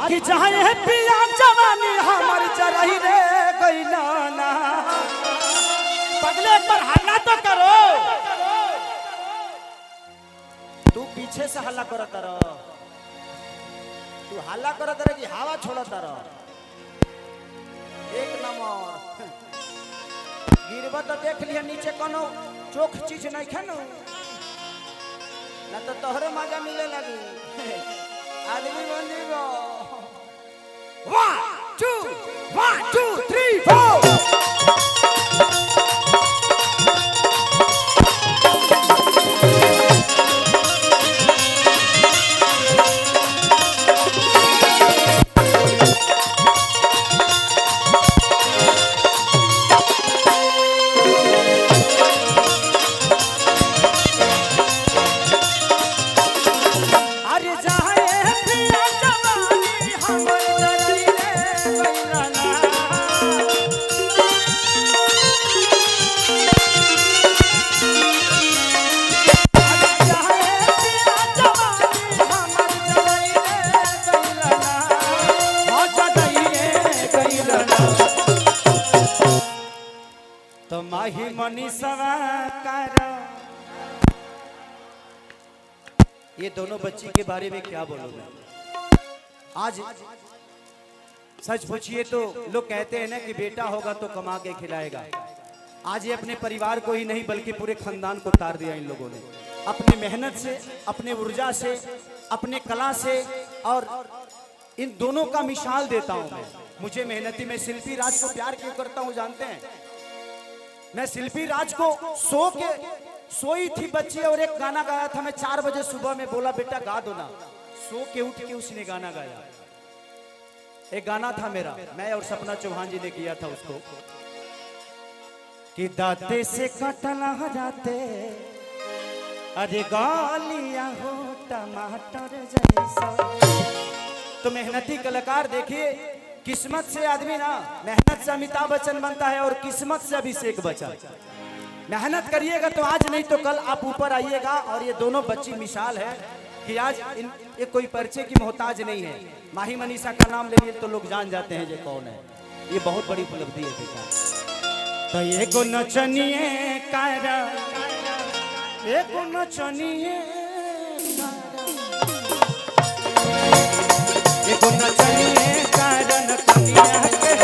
की चाहे पिया जवानी हमर चरही रे गइला ना। पगले पर हल्ला तो करो। तू पीछे से हल्ला करत रह, तू हल्ला करत रह कि हवा छोड़त रह। एक नंबर गिरबा तो देख लिया नीचे कोनो चोख चीज नहीं खेनो ना तो तोहरे मजा मिले लगी। आदमी बन जीवो। 1 2 3 4 तो माही मनीषवा कर। ये दोनों बच्ची के बारे में क्या बोलोगे? आज सच पूछिए तो लोग कहते हैं ना कि बेटा होगा तो कमा के खिलाएगा। आज ये अपने परिवार को ही नहीं बल्कि पूरे खानदान को तार दिया इन लोगों ने, अपनी मेहनत से, अपने ऊर्जा से, अपने कला से। और इन दोनों का मिसाल देता हूं मैं। मुझे मेहनती, मैं शिल्पी राज को प्यार क्यों करता हूं जानते हैं? मैं शिल्पी राज को सोई थी बच्ची और एक गाना गाया था। मैं 4 बजे सुबह में बोला बेटा गा दो ना। सो के उठ के उसने गाना गाया। एक गाना था मेरा, मैं और सपना चौहान जी ने किया था उसको कि दाते से कटला जाते अरे गालियां हो टमाटर जैसा। तो मेहनती कलाकार देखिए, किस्मत से आदमी ना, मेहनत से अमिताभ बच्चन बनता है और किस्मत से अभिषेक बच्चन। मेहनत करिएगा तो आज नहीं तो कल आप ऊपर आइएगा। और ये दोनों बच्ची मिसाल है कि आज ये कोई परिचय की मोहताज नहीं है। माही मनीषा का नाम ले लिए तो लोग जान जाते हैं ये कौन है। ये बहुत बड़ी उपलब्धि है बेटा। तो ये को नचनिए कारा, ये को नचनिए ये को नचनिए कारण कनिया के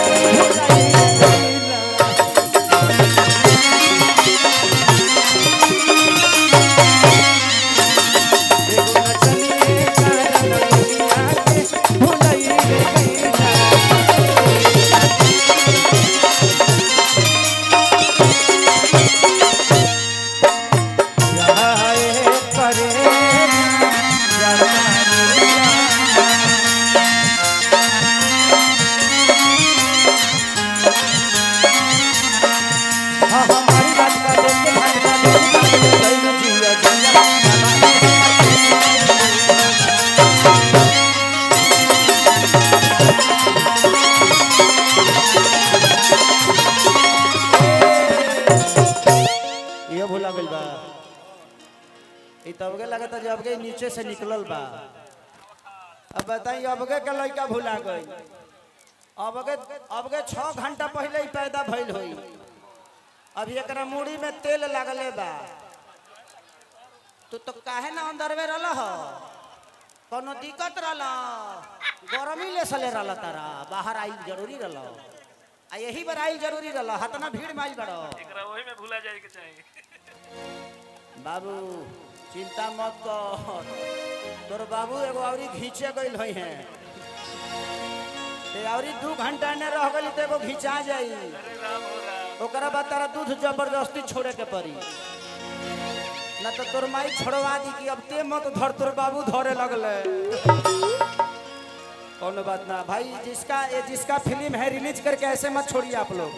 तब लगा था जब के नीचे से निकलल बा। अब बताइए अब के लड़का भुला गई। अब के 6 घंटा पहले ही पैदा भइल होई। अब एकरा मुड़ी में तेल लगले बा। तू तो काहे ना अंदर में रहल हो? कोनो दिक्कत रहल? गरमी ले सले रहल तारा? बाहर आई जरूरी रहल? आ यही बार आई जरूरी रहल? हतना भीड़ में आई बड़ो। एकरा वही में भुला जाए के चाहिए। बाबू चिंता मत कर, तोर बाबू एगो औरी घींचे गइल होई हैं। ते औरी 2 घंटा ने रह गइल त एगो घिंचा जाई। ओकरा बाद तारा दूध जबरदस्ती छोड़े के पड़ी ना तो तोर माई छोड़वा दी कि अब ते मत धर, तोर बाबू धरे लगले। कौन बात ना भाई, जिसका फिल्म है रिलीज करके ऐसे मत छोड़िए आप लोग।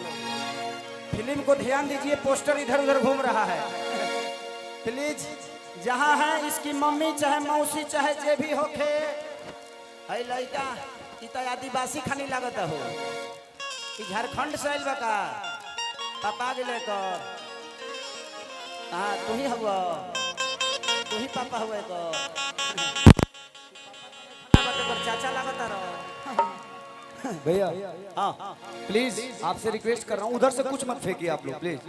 फिल्म को ध्यान दीजिए, पोस्टर इधर उधर घूम रहा है प्लीज। जहाँ है इसकी मम्मी चाहे मौसी चाहे जे भी होखे, है लड़का ई तो आदिवासी खानी लागत हो। ई झारखंड से आइल बा का? पापा गेले कर। हाँ तू ही हुआ, तू ही पापा हुए कर। चाचा लागत रहो। भैया हाँ प्लीज आपसे रिक्वेस्ट कर रहा हूँ, उधर से कुछ मत फेंकिए आप लोग प्लीज।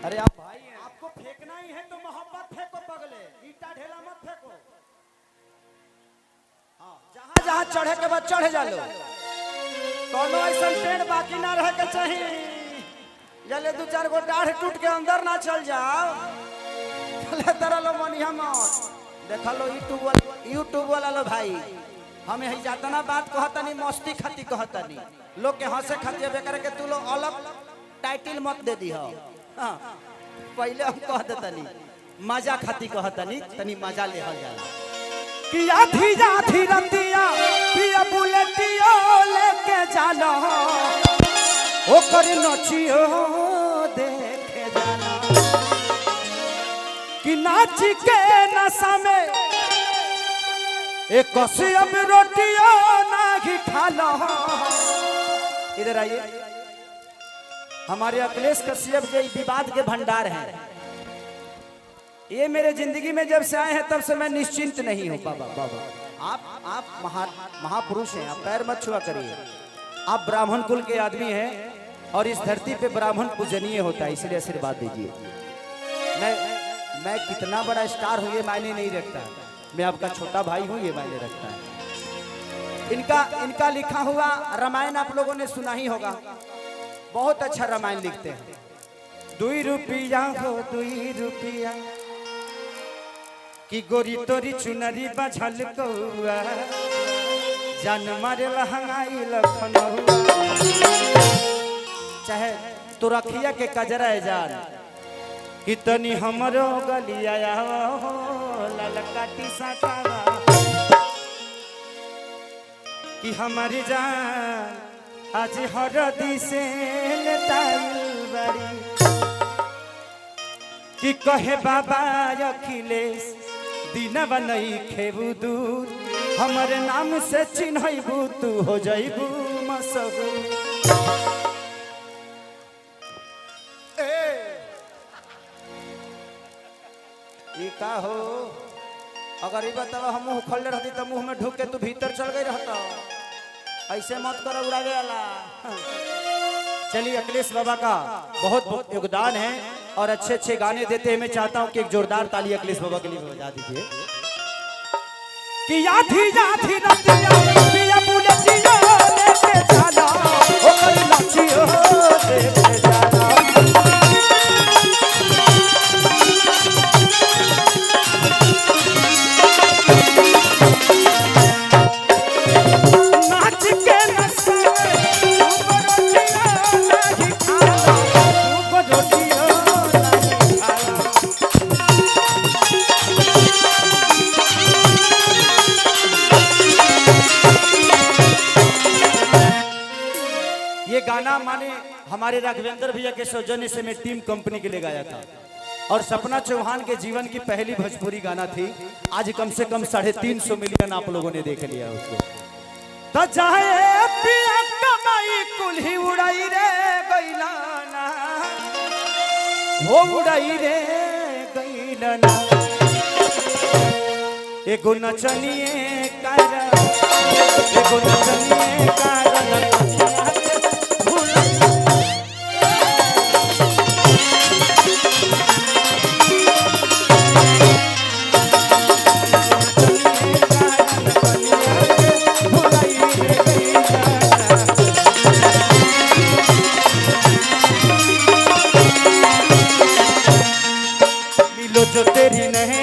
अरे आप भाई हैं, आपको फेंकना ही है तो मोहब्बत फेंको पगले, ईटा ढेला मत फेंको। हाँ जहाँ जहाँ चढ़े के बाद चढ़े जा लो, कोनो ऐसा पेड़ बाकी ना रह के चाहिए, जले दो चार गो डाढ़ टूट के अंदर ना चल जाओ, चले तरह लो मनिया मत देखा लो यूट्यूब वाला लो भाई, हमें ही जाता ना बात कहता नहीं, मस्ती खाती कहता नहीं, लोग के हंसे खाती बेकर के तू लोग अलग टाइटल मत दे दी हो। हाँ पहले हम कह देता नहीं, मजा खाती कहता नहीं, तनी मजा ले हल जाला कि आधी आधी रतिया पिया बुलेटियो लेके जाला ओकर नचियो देखे जाला कि नाच के नशा में एक कसियम रोटियो नाही खाला। इधर आइए, हमारे अखिलेश कश्यप जी विवाद के भंडार हैं, ये मेरे जिंदगी में जब से आए हैं तब से मैं निश्चिंत नहीं हूँ। बाबा बाबा आप महापुरुष हैं, आप पैर मत छुआ करिए, आप ब्राह्मण कुल के आदमी हैं और इस धरती पे ब्राह्मण पूजनीय होता है, इसलिए आशीर्वाद दीजिए। मैं कितना बड़ा स्टार हूँ ये मायने नहीं रखता, मैं आपका छोटा भाई हूँ ये मायने रखता है। इनका लिखा हुआ रामायण आप लोगों ने सुना ही होगा, बहुत अच्छा रामायण लिखते हैं। 2 रुपया हो 2 रुपया कि गोरी तोरी चुनरी बझल कौआ जान मारे लहंगाई लखनऊ, चाहे तो रखिया के कजरा है जान कि तनी हमरो गलिया ललकाटी साकावा कि हमारी जान आज हरदी से लेताइल बारी कि कहे बाबा अखिलेश दीनवा नहीं खेबू दूर, हमारे नाम से चिन्हबू तू हो जाइबू मशहूर। का हो अगर ये बतावा हम मुंह खोलने रहती तो मुंह में ढुक के तू भीतर चल गई रहता, ऐसे मत करो उड़ावे वाला। चलिए अखिलेश बाबा का बहुत बहुत योगदान है और अच्छे अच्छे गाने देते हैं, मैं चाहता हूं कि एक जोरदार ताली अखिलेश बाबा के लिए बजा दीजिए कि आधी आधी रतिया पिया बुलेटियो लेके जाला ओकर नाचियो देखे जाला गाना माने हमारे राघवेंद्र भैया के सौजन्य से मैं टीम कंपनी के लिए गाया था और सपना चौहान के जीवन की पहली भोजपुरी गाना थी। आज कम से कम 350 मिलियन आप लोगों ने देख लिया उसको। तो चाहे पिया कमाई कुल्ही उड़ाई रे गैलाना वो उड़ाई रे गैलाना एगो नचनिए कारण एगो नचनिए कारण जो तेरी नहीं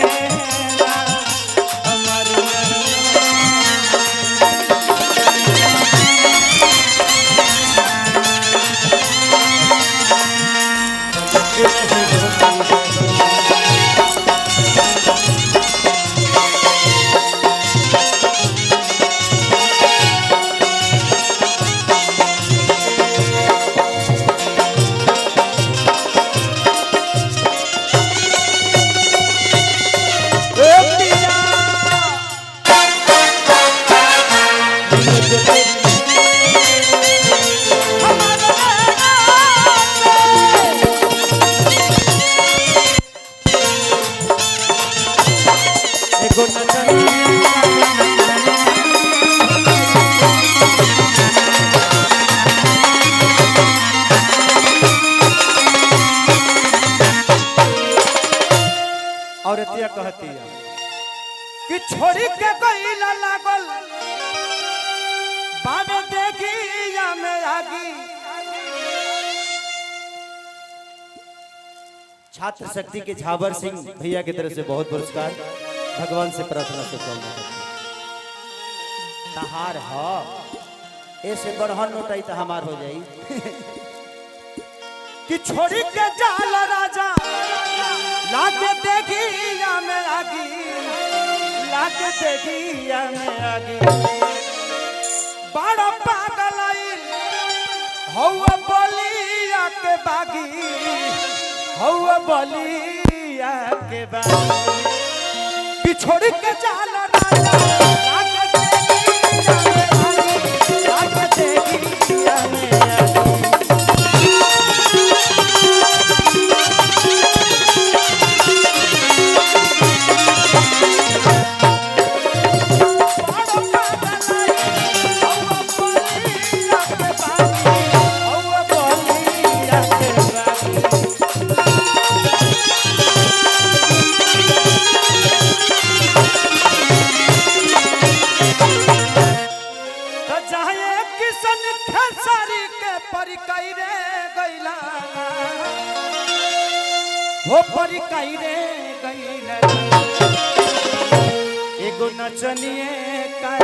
छात्र शक्ति के झावर सिंह भैया की तरफ से बहुत पुरस्कार। भगवान से प्रार्थना से कामना करते हैं। तहार हो ऐसे बढ़हन नोटाई तो हमार हो जाई कि छोड़ी के जाल राजा लागे देखी या में आगी, लागे देखी या में आगी। बड़ा पागल आई हौवा बलिया के बागी, हौवा बलिया के बागी। कि छोड़ी के जाल राजा लागे देखी या में आगी, लागे देखी या में आगी। हो परी कई रे गई एगो नचनिए कर